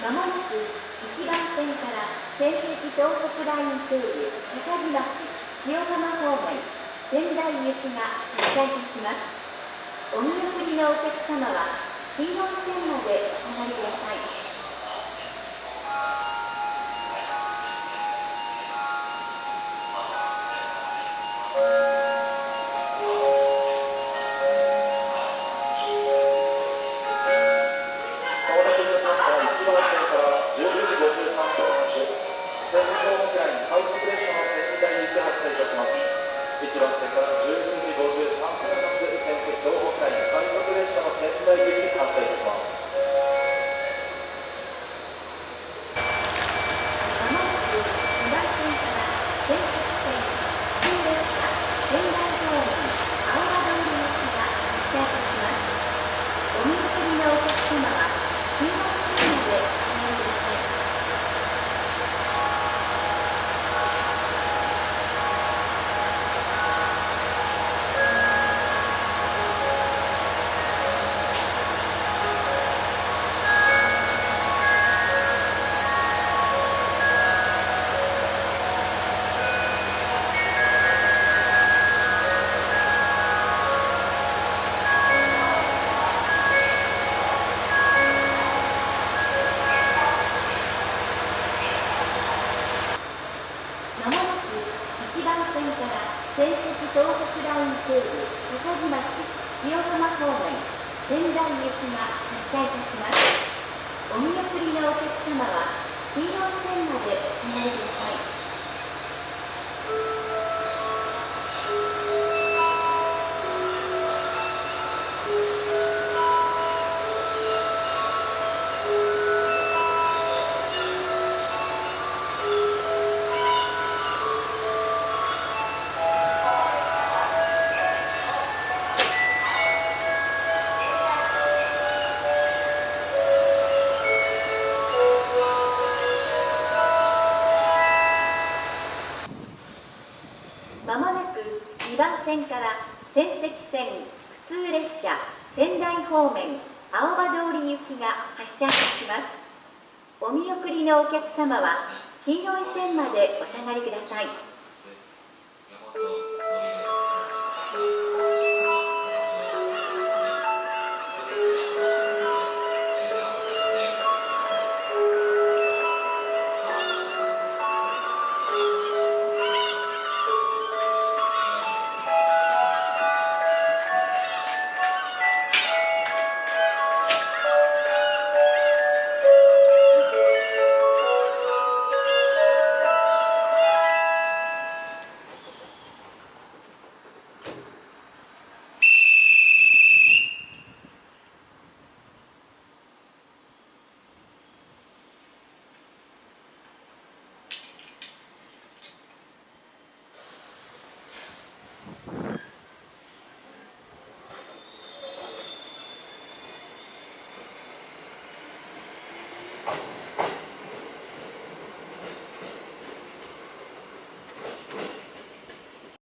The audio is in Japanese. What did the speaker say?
まもなく1番線から仙石東北ライン経由高木町千代浜方面仙台行きが発車いたします。お見送りのお客様は黄色い線までお下がりください。仙石東北ライン経由高木町千代浜方面仙台行きが発車いたします。お見送りのお客様は黄色い線までお下がりください。まもなく2番線から仙石線普通列車仙台方面青葉通り行きが発車いたします。お見送りのお客様は黄色い線までお下がりください。